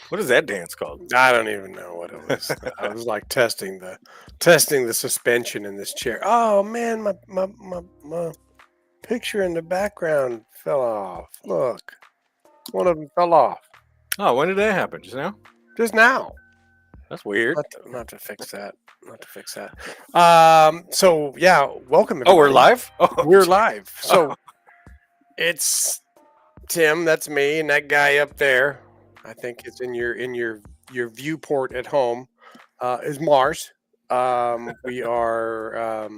What is that dance called? I don't even know what it was. I was like testing the suspension in this chair. Oh man, my picture in the background fell off. Look, one of them fell off Oh, when did that happen? Just now? just now. That's weird. Not to fix that. Not to fix that. So yeah, welcome Oh, we're everybody. live? Oh, We're live. So it's Tim. That's me, and that guy up there. I think it's in your viewport at home. Is Mars. We are.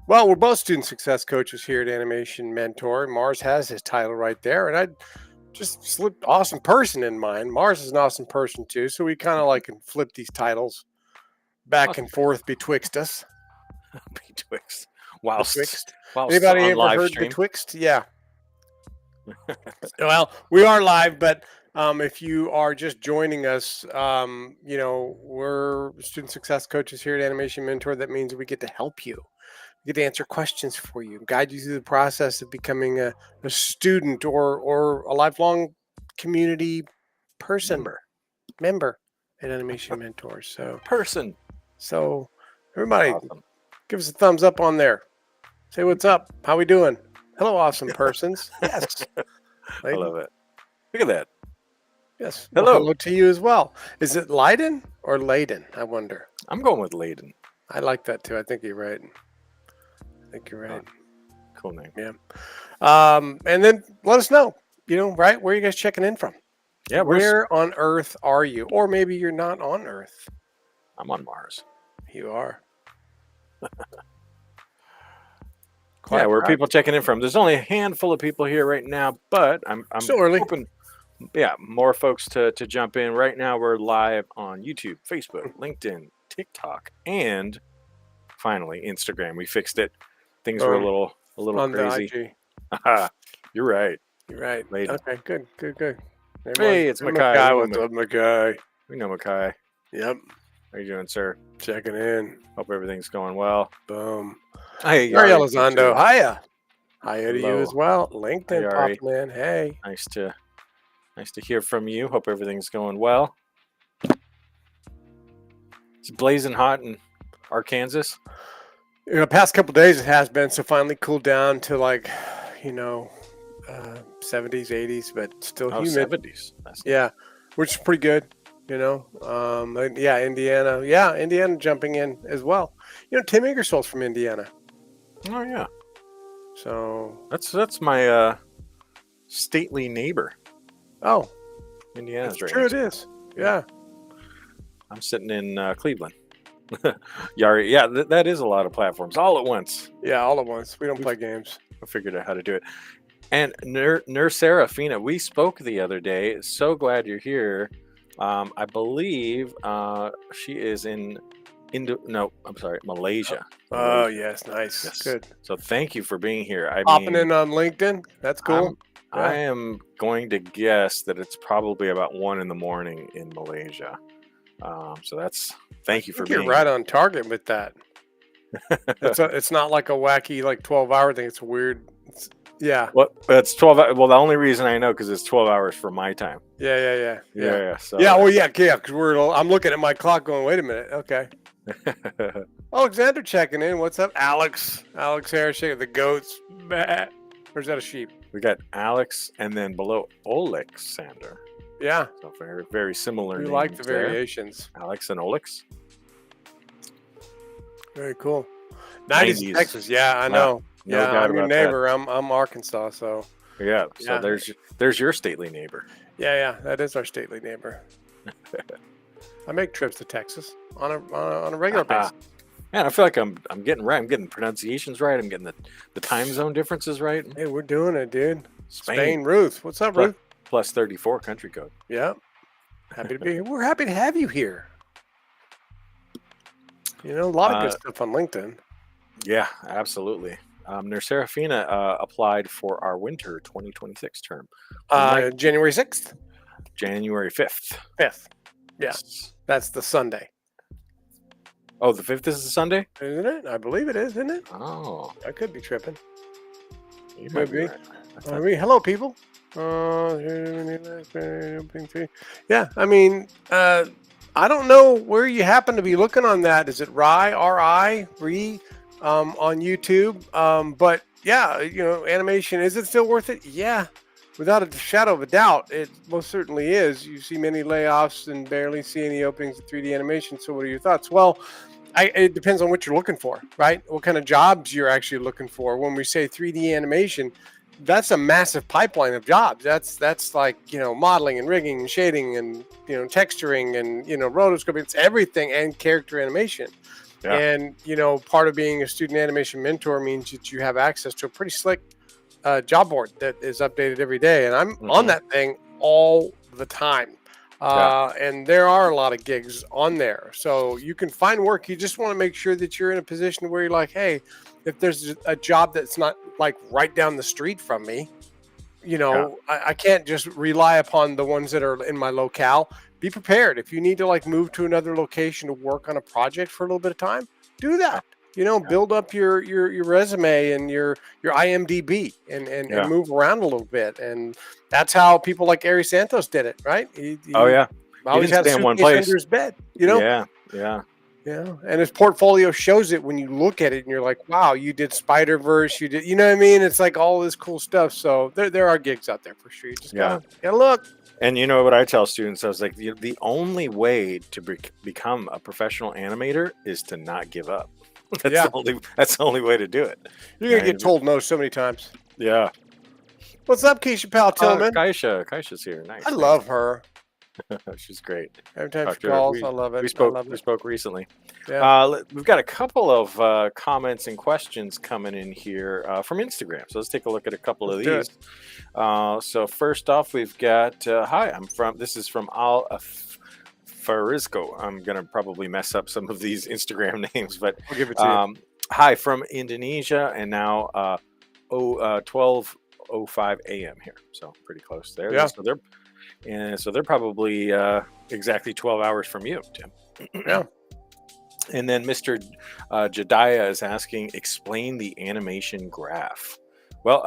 Well, we're both student success coaches here at Animation Mentor. Mars has his title right there, and I just slipped awesome person in mine. Mars is an awesome person too, so we kind of like can flip these titles back Awesome. and forth betwixt us. Betwixt. Whilst Anybody on ever live heard stream. betwixt? Yeah. Well, we are live, but if you are just joining us, we're student success coaches here at Animation Mentor. That means we get to help you. We get to answer questions for you, guide you through the process of becoming a student or a lifelong community person member at Animation Mentor. So everybody, Awesome. give us a thumbs up on there. Say what's up. How we doing? Hello, awesome persons. Yes. I love it. Look at that. Yes. Hello. Well, hello to you as well. Is it Leiden or Leiden? I wonder. I'm going with Layden. I like that too. I think you're right. Cool name. Yeah. And then let us know, right? Where are you guys checking in from? Yeah, Where on Earth are you? Or maybe you're not on Earth. I'm on Mars. You are. Yeah, where are people checking in from? There's only a handful of people here right now, but I'm Still early. hoping, more folks to jump in. Right now, we're live on YouTube, Facebook, LinkedIn, TikTok, and finally Instagram. We fixed it. Things were a little on crazy. The IG. You're right. You're right. Lady. Okay, good. Hey, it's Makai. What's up, Makai? We know Makai. Yep. How you doing, sir? Checking in. Hope everything's going well. Boom. Hey, Yari Elizondo. Hiya. Hiya to you Hello. as well. LinkedIn Hi, pop man. Hey. Nice to hear from you. Hope everything's going well. It's blazing hot in Arkansas. Past couple days it has been, so finally cooled down to 70s, 80s, but still humid. 70s. Yeah, which is pretty good. Indiana. Yeah, Indiana jumping in as well. Tim Ingersoll's from Indiana. Oh yeah. So that's my stately neighbor. Oh, Indiana's that's right. True, it is. Yeah. I'm sitting in Cleveland. Yari, yeah, that is a lot of platforms all at once. Yeah, all at once. We don't play games. I figured out how to do it. And Nurse Serafina, we spoke the other day. So glad you're here. I believe she is in Malaysia. Oh, yes, nice. Yes. Good. So thank you for being here. Popping in on LinkedIn. That's cool. I am going to guess that it's probably about 1 a.m. in Malaysia. So that's thank you for being. You're right on target with that. It's not like a wacky 12-hour thing. It's weird. Yeah. Well, that's 12. Well, the only reason I know because it's 12 hours from my time. Yeah. So. Yeah. Well, yeah. Because I'm looking at my clock, going, wait a minute. Okay. Alexander checking in. What's up, Alex? Alex Harris, the goats. Or is that a sheep? We got Alex, and then below Alexander. Yeah. So very, very similar. We like the variations. Alex and Olex. Very cool. 90s Texas. Yeah, I know. No doubt I'm your about neighbor. I'm Arkansas, so. Yeah. So there's your stately neighbor. Yeah. That is our stately neighbor. I make trips to Texas on a regular basis. Man, I feel like I'm getting right. I'm getting the pronunciations right. I'm getting the time zone differences right. Hey, we're doing it, dude. Spain, Ruth. What's up, Ruth? Plus 34 country code. Yeah. Happy to be here. We're happy to have you here. A lot of good stuff on LinkedIn. Yeah, absolutely. Nurse Serafina applied for our winter 2026 term. January 6th? January 5th. 5th. Yes. That's the Sunday. Oh, the 5th is the Sunday? Isn't it? I believe it is, isn't it? Oh. I could be tripping. You might be right. Hello, people. Yeah, I mean, I don't know where you happen to be looking on that. Is it Ri on YouTube? But yeah, animation, is it still worth it? Yeah, without a shadow of a doubt, it most certainly is. You see many layoffs and barely see any openings in 3D animation. So, what are your thoughts? Well, it depends on what you're looking for, right? What kind of jobs you're actually looking for. When we say 3D animation, that's a massive pipeline of jobs. That's like modeling and rigging and shading and texturing and rotoscoping. It's everything and character animation. Yeah. And part of being a student animation mentor means that you have access to a pretty slick job board that is updated every day. And I'm on Hmm. that thing all the time. Yeah. And there are a lot of gigs on there. So you can find work. You just want to make sure that you're in a position where you're like, hey, if there's a job that's not like right down the street from me, Yeah. I can't just rely upon the ones that are in my locale. Be prepared. If you need to like move to another location to work on a project for a little bit of time, do Yeah. that. Build up your resume and your IMDb and Yeah. move around a little bit. And that's how people like Ari Santos did it, right? Oh He yeah. He always didn't had a stay in one suitcase place. under his bed. Yeah. Yeah. And his portfolio shows it when you look at it and you're like, wow, you did Spider Verse, you did, you know what I mean? It's like all this cool stuff. So there are gigs out there for sure. You just Yeah. gotta look. And you know what I tell students? I was like, the only way to become a professional animator is to not give up. That's Yeah, the only way to do it. you're gonna Right? get told no so many times. Yeah. What's up, Keisha Pal Tillman? Kaisha's here. I Nice. Thanks. love her. She's great. Every time she Talked to her. calls, I love it. We I spoke love we it. spoke recently. Yeah, We've got a couple of comments and questions coming in here from Instagram. So let's take a look at a couple let's of do these. it. So first off, we've got hi. This is from Al Farisco. I'm gonna probably mess up some of these Instagram names, but I'll give it to you. hi from Indonesia, and now 12:05 a.m. here. So pretty close there. Yeah, So they're probably exactly 12 hours from you, Tim. yeah. And then Mr. Jediah is asking, explain the animation graph. Well,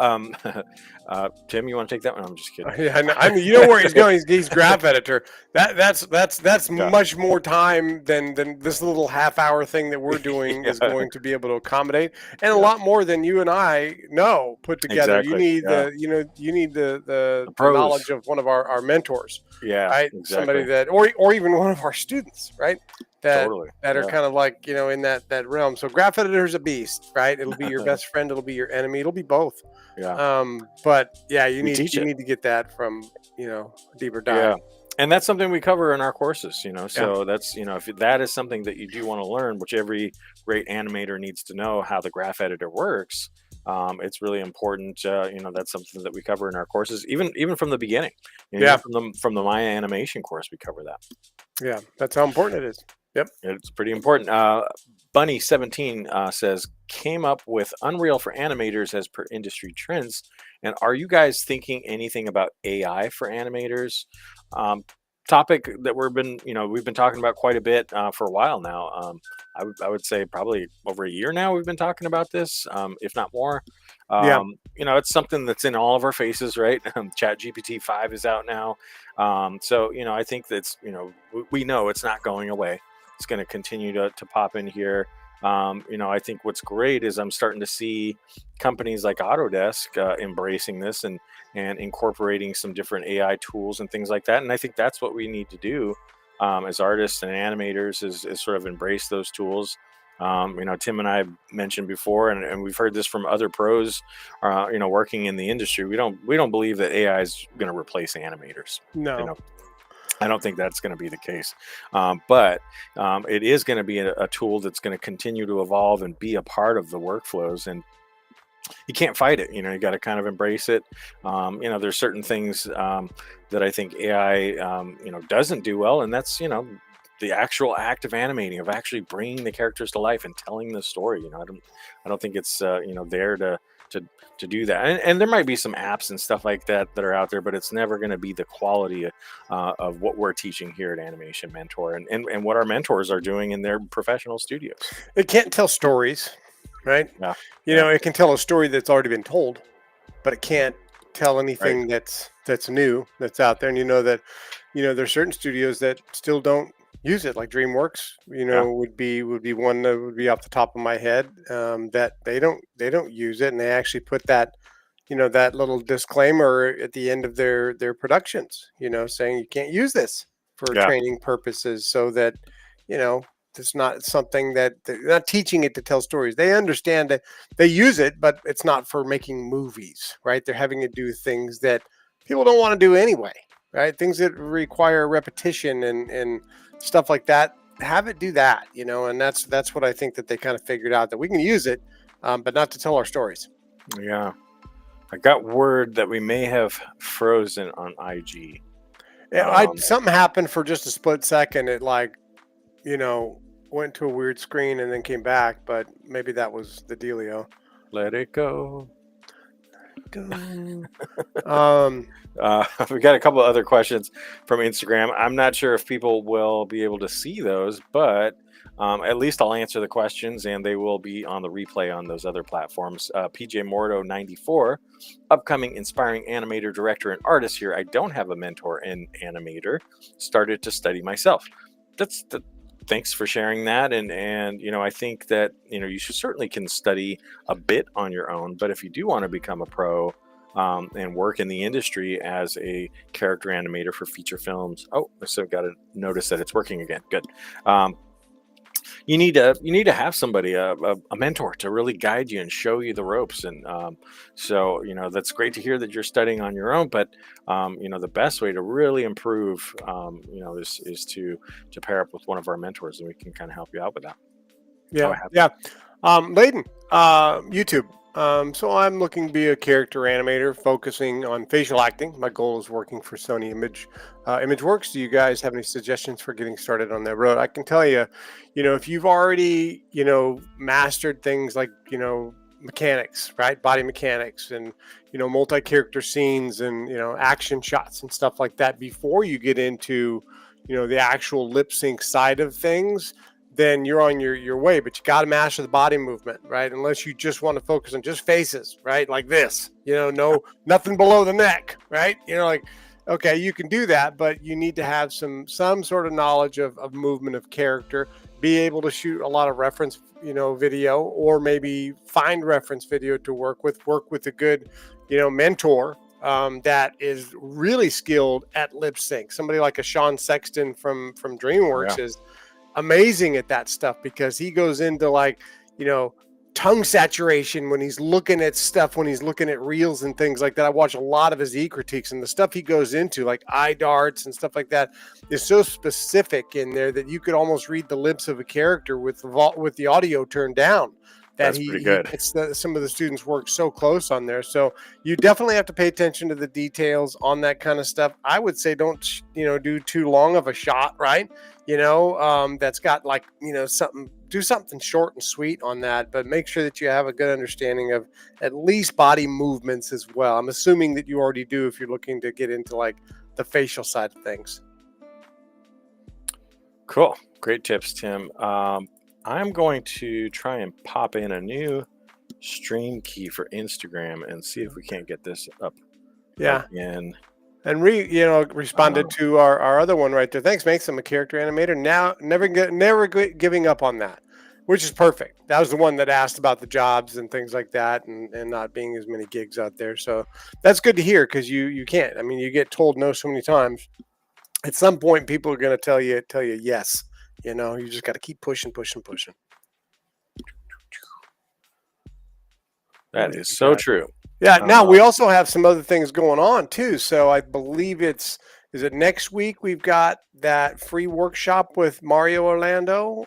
Tim, you want to take that one? I'm just kidding. Yeah, I mean, you know where he's going. He's graph editor. That's Yeah. much more time than this little half-hour thing that we're doing is Yeah. going to be able to accommodate, and a Yeah. lot more than you and I know put together. You Exactly. need Yeah. the Pros. knowledge of one of our mentors, Yeah. right? Somebody Exactly. that, or even one of our students, right? That Totally. that are Yeah. kind of like in that realm. So graph editor's a beast, right? It'll be your best friend. It'll be your enemy. It'll be both. Yeah. But yeah, you We teach it. need to get that from a deeper Yeah. dive. And that's something we cover in our courses, Yeah, So that's, if that is something that you do want to learn, which every great animator needs to know how the graph editor works. It's really important. That's something that we cover in our courses, even from the beginning. Even yeah, from the Maya animation course, we cover that. yeah. That's how important it is. Yep. It's pretty important. Bunny17 says, came up with Unreal for animators as per industry trends. And are you guys thinking anything about AI for animators? Topic that we've been talking about quite a bit for a while now. I would say probably over a year now we've been talking about this, if not more. Yeah. It's something that's in all of our faces, right? Chat GPT 5 is out now. So I think that's, we know it's not going away. It's going to continue to pop in here. I think what's great is I'm starting to see companies like Autodesk embracing this and incorporating some different AI tools and things like that. And I think that's what we need to do as artists and animators is sort of embrace those tools. Tim and I mentioned before, and we've heard this from other pros, working in the industry. We don't believe that AI is going to replace animators. No. I don't think that's going to be the case, but it is going to be a tool that's going to continue to evolve and be a part of the workflows, and you can't fight it. You got to kind of embrace it. There's certain things that I think AI, doesn't do well, and that's the actual act of animating, of actually bringing the characters to life and telling the story. I don't think it's there to do that. And there might be some apps and stuff like that are out there, but it's never going to be the quality of what we're teaching here at Animation Mentor and what our mentors are doing in their professional studios. It can't tell stories, right? Yeah. It can tell a story that's already been told, but it can't tell Right. anything that's new that's out there. And there's certain studios that still don't use it, like DreamWorks. Yeah. Would be one that would be off the top of my head, that they don't use it, and they actually put that little disclaimer at the end of their productions, saying you can't use this for Yeah. training purposes, so that you know it's not something that they're not teaching it to tell stories. They understand that they use it, but it's not for making movies, right? They're having to do things that people don't want to do anyway, right? Things that require repetition and stuff like that. Have it do that, and that's what I think that they kind of figured out, that we can use it, but not to tell our stories. Yeah. I got word that we may have frozen on IG. Yeah, Um, something happened for just a split second. It you know, went to a weird screen and then came back, but maybe that was the dealio. Let it go. Go. Um, We got a couple of other questions from Instagram. I'm not sure if people will be able to see those, but at least I'll answer the questions and they will be on the replay on those other platforms. PJ Mordo 94, upcoming inspiring animator, director, and artist here. I don't have a mentor in animator. Started to study myself. That's the Thanks for sharing that. And I think that you should certainly can study a bit on your own, but if you do want to become a pro, and work in the industry as a character animator for feature films. Oh, so got to notice that it's working again. Good. Um, you need to have somebody, a mentor, to really guide you and show you the ropes. And so that's great to hear that you're studying on your own. But the best way to really improve, is to pair up with one of our mentors, and we can kind of help you out with that. Oh, yeah, I have. yeah. Layden, YouTube. So I'm looking to be a character animator focusing on facial acting. My goal is working for Sony ImageWorks. Do you guys have any suggestions for getting started on that road? I can tell you, if you've already, mastered things like, mechanics, right? Body mechanics and, multi-character scenes and, action shots and stuff like that before you get into, the actual lip sync side of things, then you're on your way. But you got to master the body movement, right? Unless you just want to focus on just faces, right? Like this, no, nothing below the neck, right? Like, okay, you can do that, but you need to have some sort of knowledge of movement of character, be able to shoot a lot of reference, video, or maybe find reference video to work with a good, mentor, that is really skilled at lip sync. Somebody like a Sean Sexton from Oh, yeah. DreamWorks is amazing at that stuff, because he goes into like, tongue saturation when he's looking at stuff, when he's looking at reels and things like that. I watch a lot of his critiques, and the stuff he goes into, like eye darts and stuff like that, is so specific in there that you could almost read the lips of a character with the audio turned down. That That's he pretty he good. gets some of the students work so close on there. So you definitely have to pay attention to the details on that kind of stuff. I would say don't do too long of a shot, right? That's got like, do something short and sweet on that, but make sure that you have a good understanding of at least body movements as well. I'm assuming that you already do if you're looking to get into like the facial side of things. Cool. Great tips, Tim. I'm going to try and pop in a new stream key for Instagram and see if we can't get this up Yeah. again. And responded to our other one right there. Thanks, Max. I'm a character animator. Now, never giving up on that, which is perfect. That was the one that asked about the jobs and things like that, and not being as many gigs out there. So that's good to hear, because you can't. I mean, you get told no so many times. At some point, people are going to tell you yes. You just got to keep pushing. That is so true. Yeah. Now we also have some other things going on too. So I believe is it next week we've got that free workshop with Mario Orlando.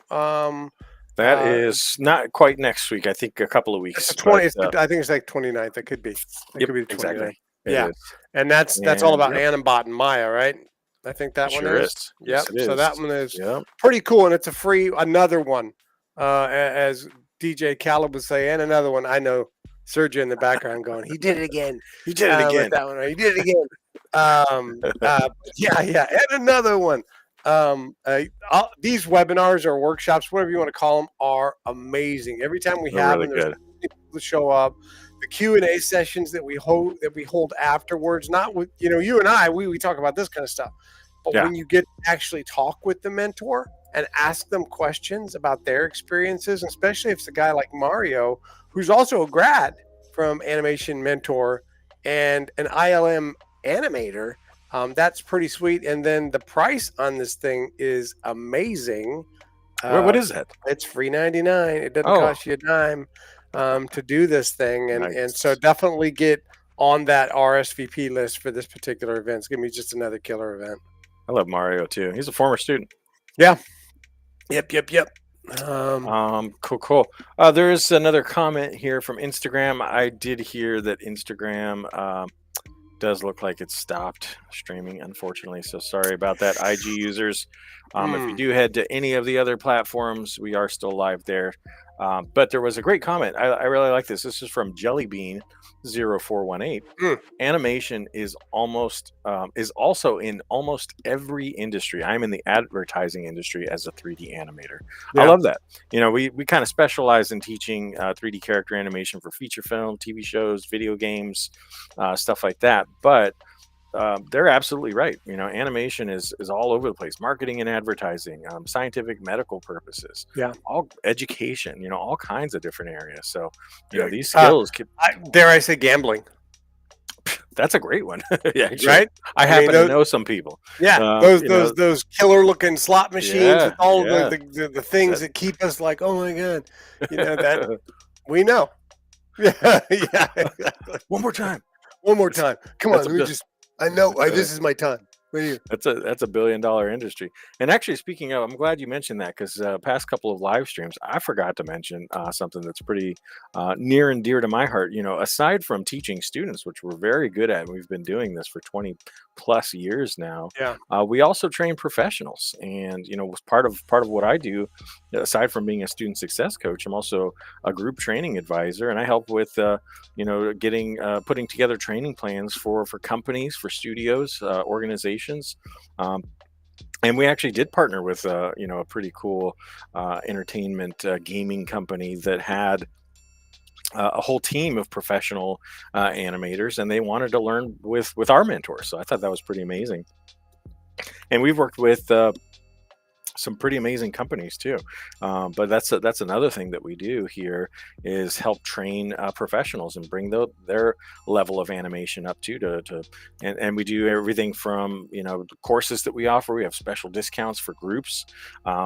That is not quite next week. I think a couple of It's weeks. the 20. But, I think it's like 29th. It could be. It yep, could be the 29th. exactly. It Yeah, is. and that's all And about yep, Animbot and Maya, right? I think that it one sure is. is. Yep. Yes, it So is. that one is Yep. pretty cool, and it's another one. As DJ Khaled would say, and another one. I know Sergio in the background going, he did it again. He did it again. With that one, right? He did it again. Yeah, and another one. These webinars or workshops, whatever you want to call them, are amazing. Every time we They're have really them, there's good. people to show up. the Q&A sessions that we hold afterwards, not with, you and I, we talk about this kind of stuff. But Yeah. when you get to actually talk with the mentor and ask them questions about their experiences, especially if it's a guy like Mario, who's also a grad from Animation Mentor and an ILM animator, that's pretty sweet. And then the price on this thing is amazing. What is that? It's free 99. It doesn't Oh, cost you a dime to do this thing, and so nice. definitely get on that RSVP list for this particular event. It's gonna be just another killer event. I love Mario too. He's a former student. Yeah. Yep. Cool, cool. There is another comment here from Instagram. I did hear that Instagram does look like it stopped streaming, unfortunately. So sorry about that, IG users. If you Mm, do head to any of the other platforms, we are still live there. But there was a great comment. I really like this. This is from Jellybean0418. mm, Animation is also in almost every industry. I'm in the advertising industry as a 3D animator. I yeah. love that. We kind of specialize in teaching 3D character animation for feature film, TV shows, video games, stuff like that. But they're absolutely right. Animation is all over the place. Marketing and advertising, scientific, medical purposes, Yeah. all education. All kinds of different areas. So, Yeah. these skills could. Dare I say gambling, That's a great one. Yeah, actually, right? I I mean, happen to those, know some people. yeah, Um, those you those know, those killer looking slot machines with yeah, all yeah. the things That that keep us like, oh my god, that we know. Yeah, yeah, exactly. one more time. One more That's time. Come on, that's a let me bill. just. I know. This is my time. Right here. That's a billion-dollar industry. And actually, speaking of, I'm glad you mentioned that because past couple of live streams, I forgot to mention something that's pretty near and dear to my heart. Aside from teaching students, which we're very good at, and we've been doing this for 20 plus years now. Yeah. We also train professionals, and was part of what I do. Aside from being a student success coach, I'm also a group training advisor, and I help with getting putting together training plans for companies, for studios, organizations. um, and we actually did partner with a pretty cool entertainment gaming company that had a whole team of professional animators, and they wanted to learn with our mentors. So I thought that was pretty amazing. And we've worked with some pretty amazing companies too. But that's another thing that we do here is help train professionals and bring their level of animation up and we do everything from the courses that we offer. We have special discounts for groups.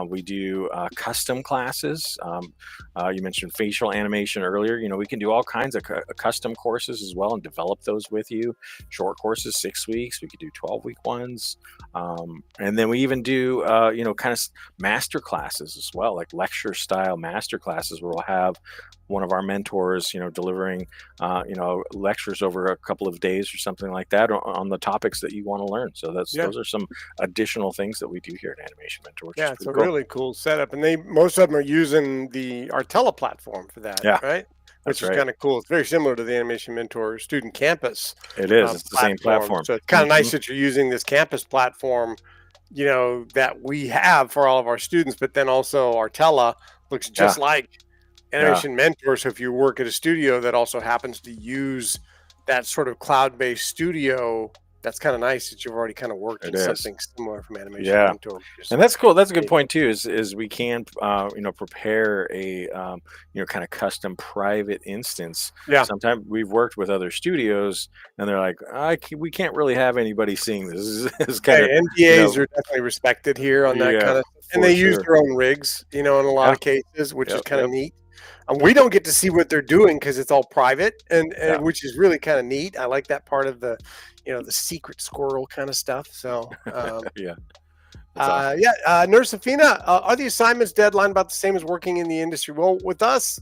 We do custom classes. You mentioned facial animation earlier. We can do all kinds of custom courses as well and develop those with you. Short courses, 6 weeks. We could do 12-week ones. And then we even do kind of master classes as well, like lecture style master classes where we'll have one of our mentors delivering lectures over a couple of days or something like that on the topics that you want to learn. So Yeah. those are some additional things that we do here at Animation Mentor, which is Yeah. It's pretty a cool. really cool setup, and most of them are using the Artella platform for that, Yeah, right? Which that's is right. kind of cool. It's very similar to the Animation Mentor Student Campus It is. It's the same platform. platform. So it's kind of Hmm. nice that you're using this campus platform, that we have for all of our students, but then also Artella looks Yeah, just like yeah, Animation Mentor. So if you work at a studio that also happens to use that sort of cloud-based studio, that's kind of nice that you've already kind of worked it in is. something similar from Animation Yeah. Mentor. Which is And that's cool. That's a good neat. point too. Is we can prepare a kind of custom private instance. Yeah. Sometimes we've worked with other studios, and they're like, we can't really have anybody seeing this. Is kind of Hey, NDAs are definitely respected here on that yeah, kind of stuff, and for they use sure. their own rigs, in a lot Yeah. of cases, which is Yep. kind of Yep. neat. And we don't get to see what they're doing because it's all private, Yeah. and which is really kind of neat. I like that part of the secret squirrel kind of stuff. So, Yeah. That's awesome. yeah, Nurse Afina, are the assignments deadline about the same as working in the industry? Well, with us,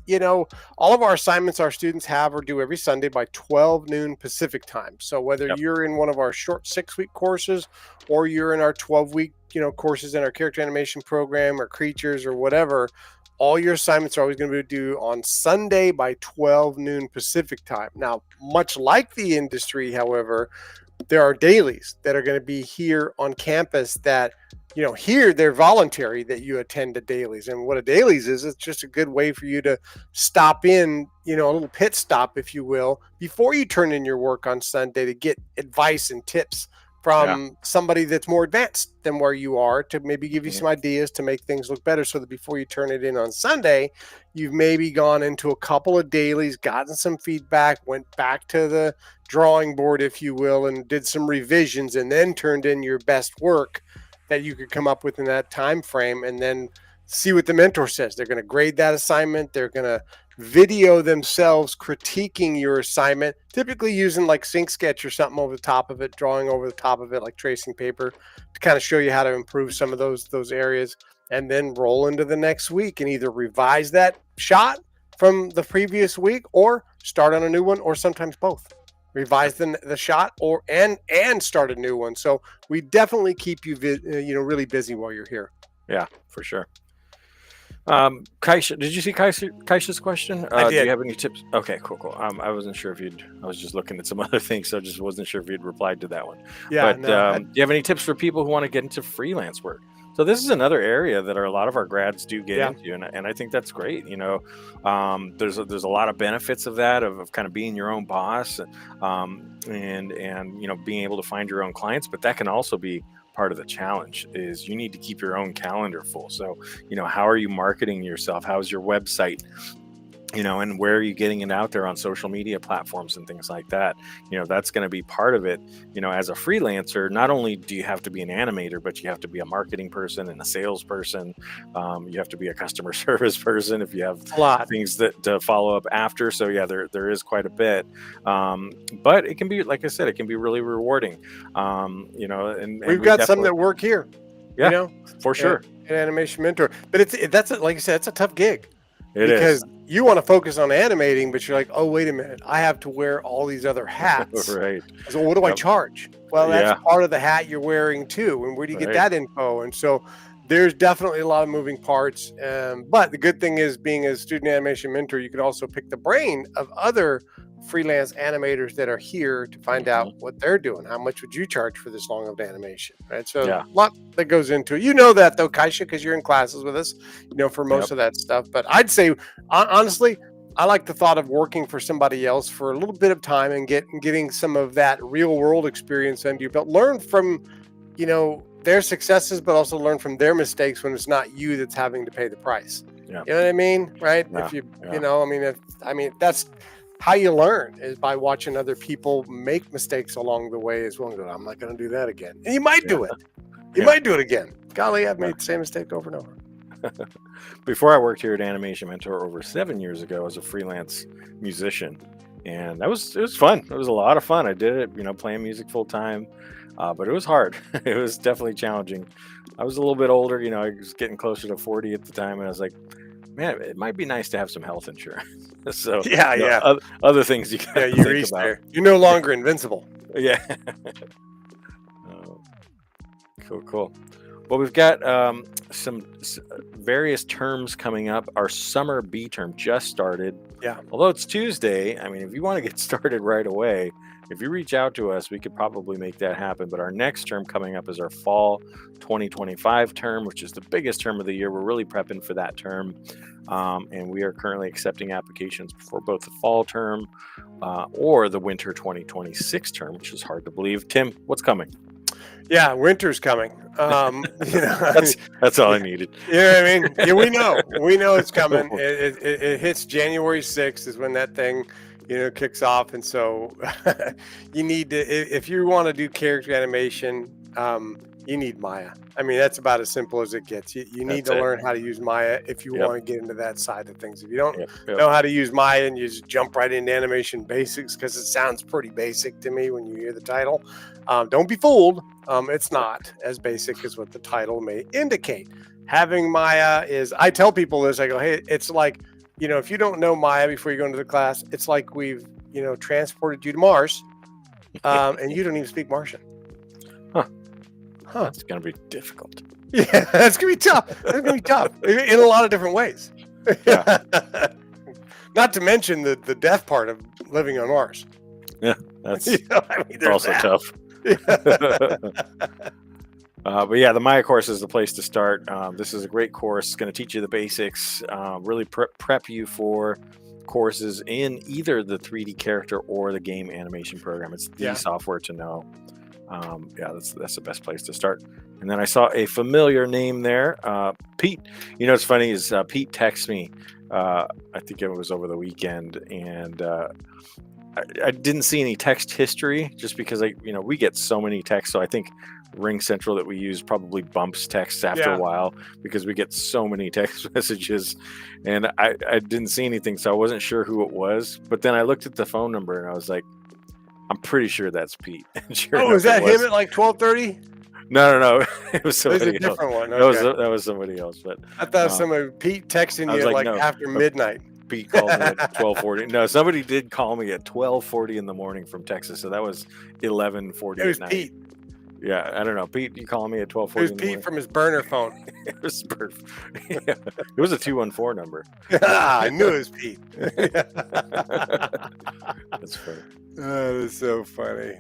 all of our assignments our students have or due every Sunday by 12 noon Pacific time. So whether Yep. you're in one of our short 6-week courses or you're in our 12-week, courses in our character animation program or creatures or whatever, all your assignments are always going to be due on Sunday by 12 noon Pacific time. Now, much like the industry, however, there are dailies that are going to be here on campus that here they're voluntary that you attend the dailies. And what a dailies is, it's just a good way for you to stop in, a little pit stop, if you will, before you turn in your work on Sunday to get advice and tips Yeah. from somebody that's more advanced than where you are to maybe give you Mhm. some ideas to make things look better, so that before you turn it in on Sunday, you've maybe gone into a couple of dailies, gotten some feedback, went back to the drawing board, if you will, and did some revisions, and then turned in your best work that you could come up with in that time frame, and then see what the mentor says. They're going to grade that assignment. They're going to video themselves critiquing your assignment, typically using like Sync Sketch or something over the top of it, drawing over the top of it like tracing paper, to kind of show you how to improve some of those areas, and then roll into the next week and either revise that shot from the previous week or start on a new one, or sometimes both. Revise the shot and start a new one. So we definitely keep you really busy while you're here. Yeah, for sure. Kaisha, did you see Kaisha's question? I Do you did. have any tips? Okay, cool. I wasn't sure if I was just looking at some other things, so I just wasn't sure if you'd replied to that one. Yeah, But no, do you have any tips for people who want to get into freelance work? So this is another area that a lot of our grads do get yeah, into, and I think that's great. There's a lot of benefits of that, of kind of being your own boss, and being able to find your own clients. But that can also be part of the challenge. Is you need to keep your own calendar full. So how are you marketing yourself? How's your website? And where are you getting it out there on social media platforms and things like that? That's going to be part of it. As a freelancer, not only do you have to be an animator, but you have to be a marketing person and a salesperson. You have to be a customer service person if you have a lot. things that to follow up after. So yeah, there is quite a bit. But it can be, like I said, it can be really rewarding. And We've we got some definitely, that work here, yeah, for sure. an animation mentor. But that's like I said, it's a tough gig. It Because is. you want to focus on animating, but you're like, oh, wait a minute, I have to wear all these other hats. Right. So what do I Yep. charge? Well, that's Yeah. part of the hat you're wearing too. And where do you get Right. that info? And so there's definitely a lot of moving parts. But the good thing is, being a student animation mentor, you could also pick the brain of other freelance animators that are here to find out Mhm. what they're doing. How much would you charge for this long of animation? Right. So Yeah. a lot that goes into it. You know that though, Kaisha, because you're in classes with us, for most Yep. of that stuff. But I'd say, honestly, I like the thought of working for somebody else for a little bit of time and getting some of that real world experience under your belt. Learn from, their successes, but also learn from their mistakes when it's not you that's having to pay the price. Yeah. You know what I mean? Right? Yeah. If you, Yeah. that's how you learn, is by watching other people make mistakes along the way as well. And go, I'm not going to do that again. And you might do it. You Yeah. might do it again. Golly, I've Yeah. made the same mistake over and over. Before I worked here at Animation Mentor over 7 years ago as a freelance musician, and it was fun. It was a lot of fun. I did it, playing music full time, but it was hard. It was definitely challenging. I was a little bit older. I was getting closer to 40 at the time, and I was like, man, it might be nice to have some health insurance. So Yeah, yeah. other things you Yeah, gotta you think reached about. there. You're no longer invincible. Yeah. Oh, cool. Well, we've got some various terms coming up. Our summer B term just started. Yeah. Although it's Tuesday, I mean, if you want to get started right away, if you reach out to us, we could probably make that happen. But our next term coming up is our fall 2025 term, which is the biggest term of the year. We're really prepping for that term. And we are currently accepting applications for both the fall term or the winter 2026 term, which is hard to believe. Tim, what's coming? Yeah, winter's coming. That's all I needed. You know what I mean? Yeah, we know it's coming. It hits January 6th is when that thing, kicks off. And so you need to, if you want to do character animation, you need Maya. I mean, that's about as simple as it gets. You need to learn how to use Maya if you want to get into that side of things. If you don't know how to use Maya and you just jump right into animation basics, because it sounds pretty basic to me when you hear the title, don't be fooled. It's not as basic as what the title may indicate. Having Maya is, I tell people this, I go, hey, it's like, if you don't know Maya before you go into the class, it's like we've, transported you to Mars, and you don't even speak Martian. That's going to be difficult. Yeah, that's going to be tough. That's going to be tough in a lot of different ways. Yeah. Not to mention the death part of living on Mars. Yeah, that's There's also that. tough. But yeah, the Maya course is the place to start. This is a great course. It's going to teach you the basics, really prep you for courses in either the 3D character or the game animation program. It's the Yeah. software to know. Yeah, that's the best place to start. And then I saw a familiar name there, Pete. You know, what's funny is Pete texted me. I think it was over the weekend, and I didn't see any text history just because we get so many texts. So I think Ring Central that we use probably bumps texts after a Yeah. while because we get so many text messages, and I didn't see anything, so I wasn't sure who it was. But then I looked at the phone number and I was like, I'm pretty sure that's Pete. And sure Oh, is enough, it that him was. at like 12:30? No. It was It's a somebody else. different one. That was Okay. that was somebody else. But I thought um, somebody Pete texting I was you like, like no. after midnight. Pete called me at 12:40. No, somebody did call me at 12:40 in the morning from Texas, so that was 11:40 It was at night. Pete. Yeah, I don't know. Pete, you calling me at It 12:40 was in the Pete morning? from his burner phone. It was yeah. It was a 214 number. I knew it was Pete. That's funny. Oh, that's so funny.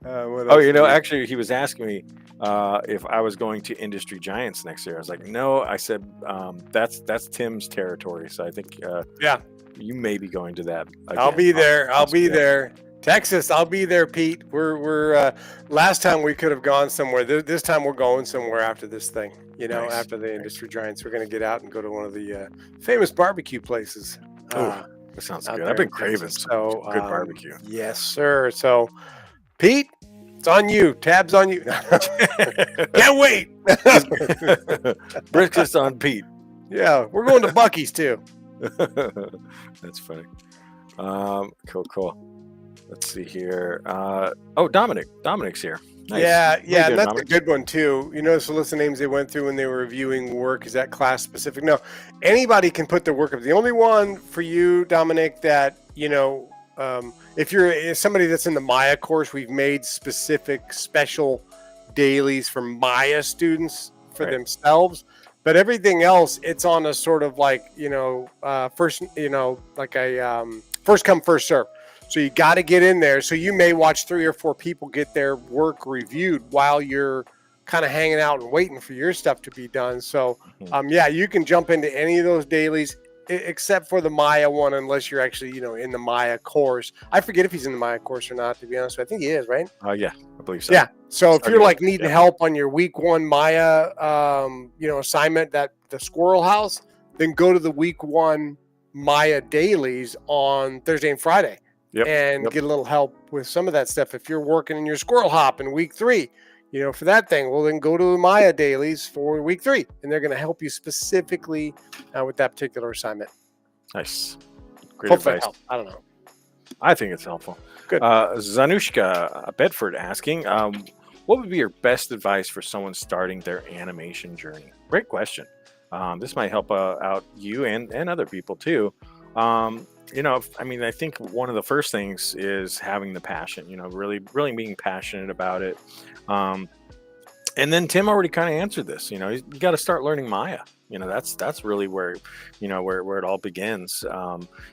What Oh, else do we- actually, he was asking me if I was going to Industry Giants next year. I was like, no. I said that's Tim's territory. So I think Yeah, you may be going to that. I'll Again. be there. I'll be yeah. there. Texas, I'll be there, Pete. We're last time we could have gone somewhere. This time we're going somewhere after this thing. Nice. After the Industry Giants, we're going to get out and go to one of the famous barbecue places. Oh, that sounds out good. there I've been in craving Texas. some good barbecue. Yes, sir. So, Pete, it's on you. Tabs on you. Can't wait. Briskets on Pete. Yeah, we're going to Buc-ee's too. That's funny. Cool. Let's see here. Dominic's here. Nice. Yeah, Very and good, that's Dominic. a good one too. You notice the list of names they went through when they were reviewing work. Is that class specific? No, anybody can put their work up. The only one for you, Dominic, that if you're somebody that's in the Maya course, we've made specific special dailies for Maya students for Right. themselves. But everything else, it's on a sort of like first like a first come first serve. So you got to get in there. So you may watch 3 or 4 people get their work reviewed while you're kind of hanging out and waiting for your stuff to be done. So, you can jump into any of those dailies except for the Maya one, unless you're actually, in the Maya course. I forget if he's in the Maya course or not, to be honest. I think he is, right? Yeah, I believe so. Yeah. So if you're Starting like needing yeah. help on your week 1 Maya, assignment, that the Squirrel House, then go to the week 1 Maya dailies on Thursday and Friday. Yep. Get a little help with some of that stuff. If you're working in your Squirrel Hop in week 3, for that thing, well, then go to the Maya dailies for week 3, and they're going to help you specifically with that particular assignment. Nice. Great Hopefully advice. it helps. I don't know. I think it's helpful. Good. Zanushka Bedford asking, what would be your best advice for someone starting their animation journey? Great question. This might help out you and other people too. I think one of the first things is having the passion, really being passionate about it. And then Tim already kind of answered this, you got to start learning Maya. That's really where, where it all begins.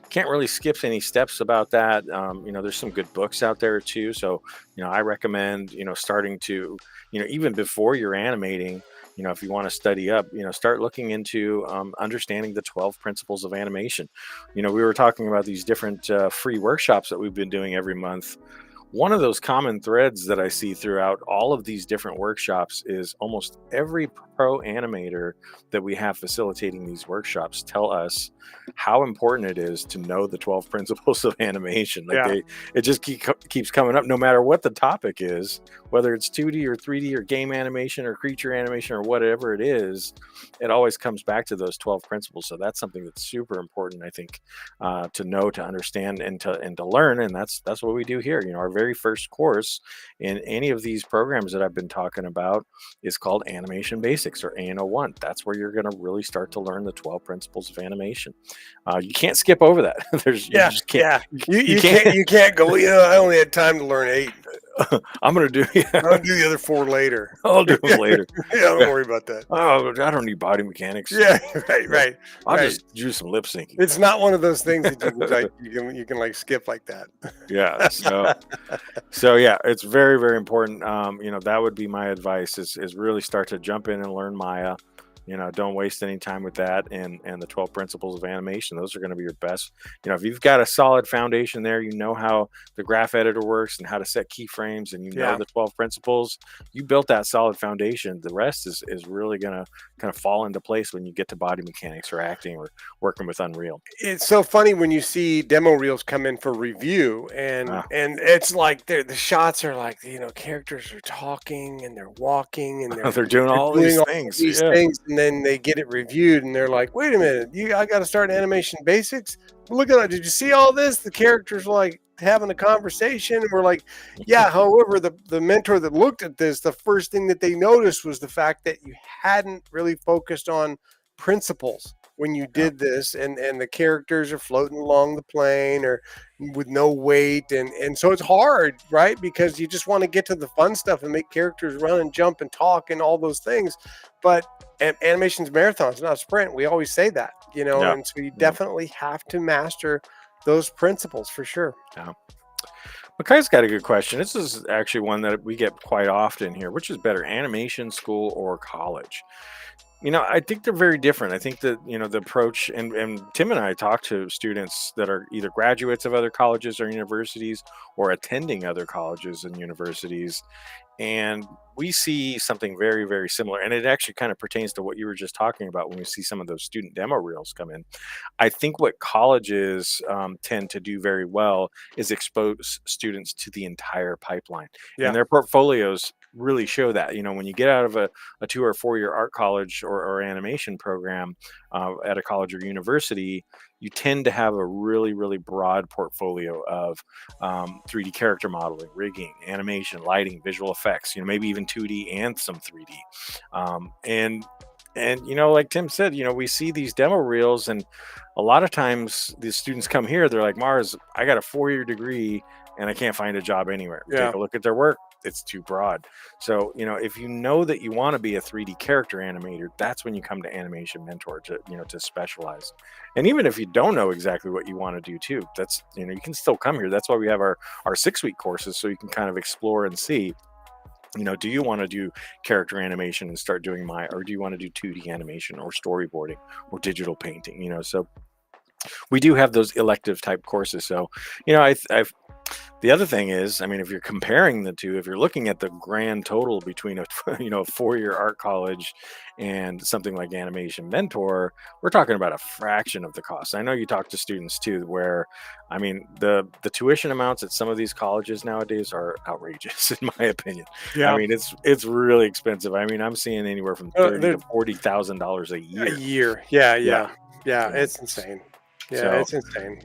Can't really skip any steps about that. There's some good books out there too. So, I recommend, starting to, even before you're animating, if you want to study up, start looking into understanding the 12 principles of animation. We were talking about these different free workshops that we've been doing every month. One of those common threads that I see throughout all of these different workshops is almost every pro animator that we have facilitating these workshops tell us how important it is to know the 12 principles of animation. It just keeps coming up no matter what the topic is, whether it's 2D or 3D or game animation or creature animation or whatever it is. It always comes back to those 12 principles. So that's something that's super important, I think, to know, to understand, and to learn. And that's what we do here. Our very first course in any of these programs that I've been talking about is called Animation Basics, or ANO1. That's where you're going to really start to learn the 12 principles of animation. You can't skip over that. You just can't. You can't go. I only had time to learn 8. I'm gonna do. Yeah, I'll do the other 4 later. I'll do them Yeah, later. yeah, don't Yeah. worry about that. Oh, I don't need body mechanics. Yeah, right, Yeah. right, I'll right. just do some lip syncing. It's not one of those things that you can, like, skip like that. Yeah. So yeah, it's very, very important. That would be my advice is really start to jump in and learn Maya. Don't waste any time with that and the 12 principles of animation. Those are going to be your best. If you've got a solid foundation there, you know how the graph editor works and how to set keyframes and Yeah. the 12 principles, you built that solid foundation. The rest is really going to kind of fall into place when you get to body mechanics or acting or working with Unreal. It's so funny when you see demo reels come in for review, and Ah, it's like the shots are like, characters are talking and they're walking and they're doing they're all doing these all things. these Yeah. things, and then they get it reviewed and they're like, "Wait a minute, I got to start animation basics? Look at it. Did you see all this? The characters like having a conversation." And we're like, "Yeah." However, the mentor that looked at this, the first thing that they noticed was the fact that you hadn't really focused on principles when you Yeah. did this, and the characters are floating along the plane or with no weight, and so it's hard, right? Because you just want to get to the fun stuff and make characters run and jump and talk and all those things, but animation's marathon, it's not a sprint. We always say that, Yeah. and so you Yeah. definitely have to master those principles for sure. Yeah. Makai's got a good question. This is actually one that we get quite often here. Which is better, animation school or college? I think they're very different. I think that, the approach, and Tim and I talk to students that are either graduates of other colleges or universities or attending other colleges and universities. And we see something very, very similar. And it actually kind of pertains to what you were just talking about when we see some of those student demo reels come in. I think what colleges tend to do very well is expose students to the entire pipeline, and Yeah, their portfolios really show that. When you get out of a 2 or 4 year art college or animation program at a college or university, you tend to have a really, really broad portfolio of 3D character modeling, rigging, animation, lighting, visual effects. Maybe even 2D and some 3D. And like Tim said, we see these demo reels, and a lot of times these students come here, they're like, Mars, I got a 4 year degree and I can't find a job anywhere. yeah. Take a look at their work. It's too broad. So, if you know that you want to be a 3D character animator, that's when you come to Animation Mentor to specialize. And even if you don't know exactly what you want to do too, that's, you can still come here. That's why we have our 6 week courses, so you can kind of explore and see, do you want to do character animation and start doing or do you want to do 2D animation or storyboarding or digital painting? So we do have those elective type courses. So, I've the other thing is, I mean, if you're comparing the two, if you're looking at the grand total between a a 4 year art college and something like Animation Mentor, we're talking about a fraction of the cost. I know you talk to students too, where I mean the tuition amounts at some of these colleges nowadays are outrageous, in my opinion. I Yeah. mean, it's really expensive. I mean, I'm seeing anywhere from thirty They're to $40,000 a a year. year. Yeah, Yeah, yeah, yeah. yeah. It's insane. Yeah, So it's insane.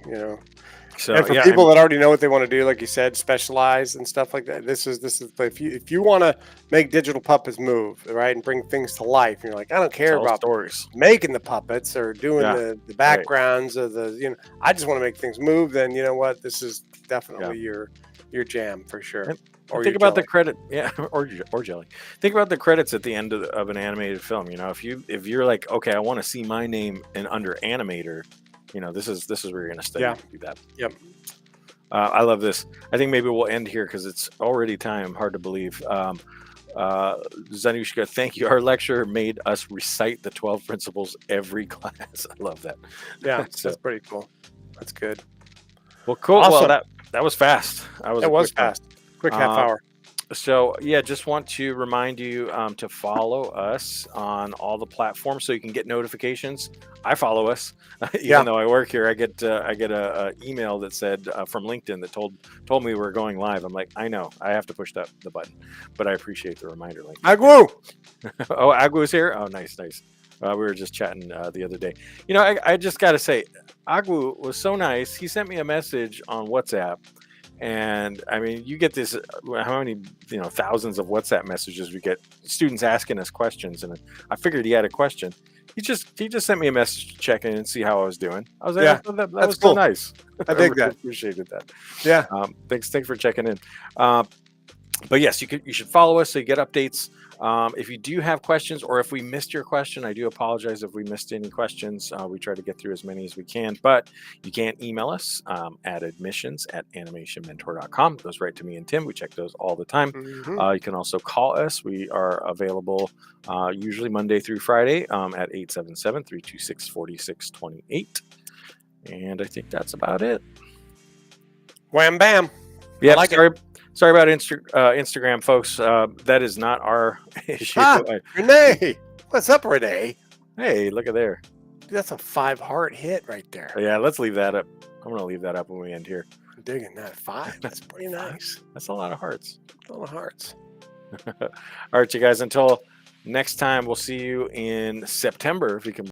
so And for yeah, people that already know what they want to do, like you said, specialize and stuff like that. This is if you want to make digital puppets move, right, and bring things to life, and you're like, I don't care tell about stories. making the puppets or doing Yeah, the right. backgrounds of I just want to make things move. Then you know what? This is Yeah. definitely your jam for sure, And or your think about the jelly. credit, yeah, or jelly. Think about the credits at the end of an animated film. If you're like, okay, I want to see my name in under animator, this is where you're going to study Yeah. to do that. Yep. I love this. I think maybe we'll end here because it's already time. Hard to believe. Zanushka, thank you. Our lecturer made us recite the 12 principles every class. I love that. Yeah. So, That's pretty cool. That's good. well, cool. Well, Awesome. that was fast. That was It a was quick one. fast. Quick half Um, hour. So yeah, just want to remind you to follow us on all the platforms so you can get notifications. I follow us, Yeah. even though I work here. I get a email that said from LinkedIn that told me we're going live. I'm like, I know, I have to push the button, but I appreciate the reminder. Link. Agwoo. Oh, Agu is here. Oh, nice, nice. We were just chatting the other day. I just got to say, Agu was so nice. He sent me a message on WhatsApp. And I mean, you get this, how many, thousands of WhatsApp messages we get, students asking us questions. And I figured he had a question. He just sent me a message to check in and see how I was doing. I was like, Yeah. that That's was so cool. nice. I dig really that. appreciated that. Yeah. Thanks for checking in. Uh, But yes, you should follow us so you get updates. If you do have questions, or if we missed your question, I do apologize if we missed any questions. We try to get through as many as we can, but you can email us at admissions@animationmentor.com. It goes right to me and Tim. We check those all the time. Hmm. You can also call us. We are available usually Monday through Friday at 877-326-4628. And I think that's about it. Wham bam. Yeah, like sorry about Instagram, folks. That is not our issue. Ah, Renee. What's up, Renee? Hey, look at there. Dude, that's a 5-heart hit right there. Yeah, let's leave that up. I'm gonna leave that up when we end here. I'm digging that 5. That's pretty nice. That's a lot of hearts. A lot of hearts. All right, you guys. Until next time, we'll see you in September if we can